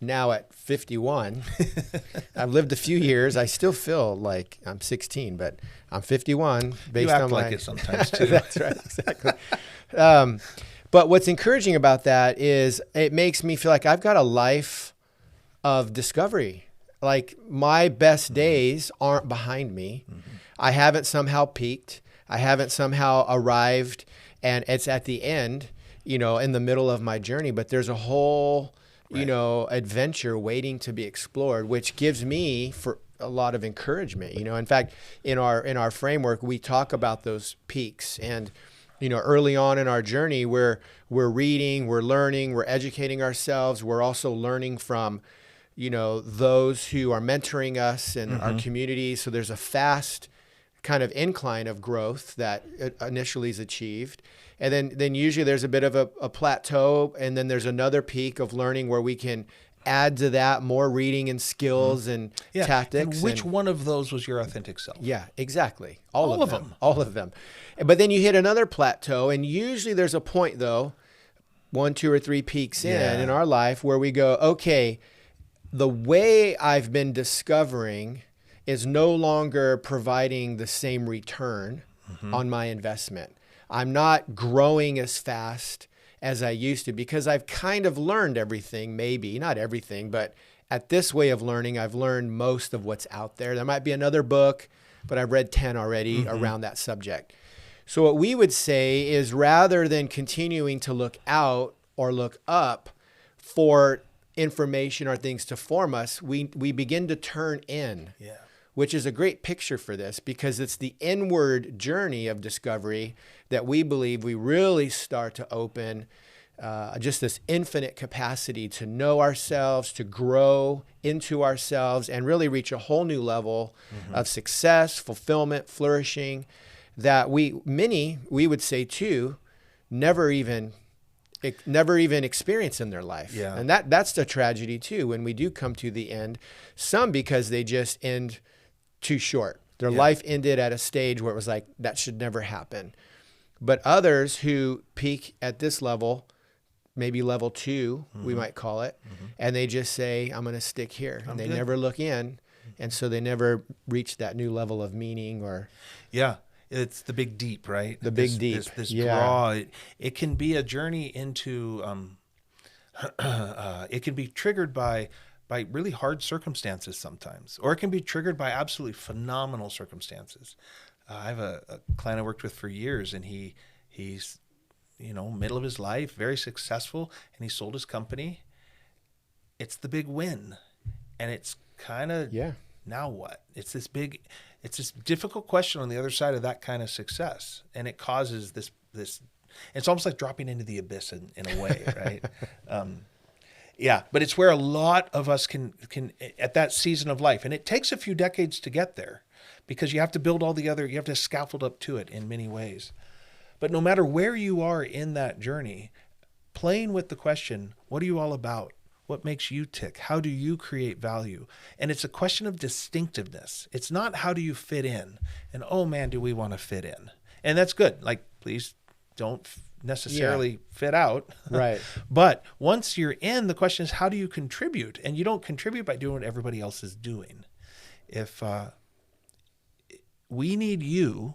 now at 51. I've lived a few years. I still feel like I'm 16, but I'm 51 based You act on like it sometimes too. That's right, exactly. But what's encouraging about that is it makes me feel like I've got a life of discovery. Like my best days aren't behind me. I haven't somehow peaked. I haven't somehow arrived, and it's at the end, in the middle of my journey. But there's a whole, adventure waiting to be explored, which gives me for a lot of encouragement. In fact, in our framework, we talk about those peaks, and early on in our journey, we're reading, we're learning, we're educating ourselves. We're also learning from those who are mentoring us in our community. So there's a fast kind of incline of growth that initially is achieved. And then usually there's a bit of a plateau, and then there's another peak of learning where we can add to that more reading and skills and tactics. And which one of those was your authentic self? Yeah, exactly. All of them. All of them. But then you hit another plateau, and usually there's a point though, 1, 2, or 3 peaks in our life where we go, okay, the way I've been discovering is no longer providing the same return on my investment. I'm not growing as fast as I used to because I've kind of learned everything, maybe not everything, but at this way of learning, I've learned most of what's out there. There might be another book, but I've read 10 already around that subject. So what we would say is rather than continuing to look out or look up for information or things to form us, we begin to turn in, which is a great picture for this because it's the inward journey of discovery that we believe we really start to open just this infinite capacity to know ourselves, to grow into ourselves, and really reach a whole new level of success, fulfillment, flourishing that we would say too, never even experience in their life. Yeah. And that's the tragedy too, when we do come to the end, some because they just end too short. Their life ended at a stage where it was like, that should never happen. But others who peak at this level, maybe level 2, we might call it, and they just say, I'm going to stick here. And they never look in. And so they never reach that new level of meaning or... Yeah. It's the big deep, right? The big deep. This draw. It can be a journey into, it can be triggered by really hard circumstances sometimes, or it can be triggered by absolutely phenomenal circumstances. I have a client I worked with for years, and he's, middle of his life, very successful, and he sold his company. It's the big win. And it's kind of, now what? It's this difficult question on the other side of that kind of success. And it causes this, it's almost like dropping into the abyss in a way, right? But it's where a lot of us can at that season of life, and it takes a few decades to get there because you have to build you have to scaffold up to it in many ways. But no matter where you are in that journey, playing with the question, what are you all about? What makes you tick? How do you create value? And it's a question of distinctiveness. It's not how do you fit in? And oh man, do we want to fit in? And that's good. Like, please don't necessarily fit out. Right. But once you're in, the question is, how do you contribute? And you don't contribute by doing what everybody else is doing. If we need you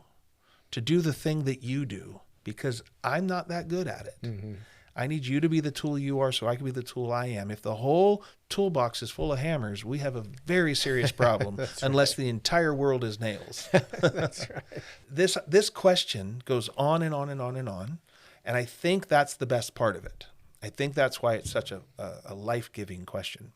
to do the thing that you do, because I'm not that good at it. I need you to be the tool you are so I can be the tool I am. If the whole toolbox is full of hammers, we have a very serious problem unless the entire world is nails. That's right. This question goes on and on and on and on. And I think that's the best part of it. I think that's why it's such a life-giving question.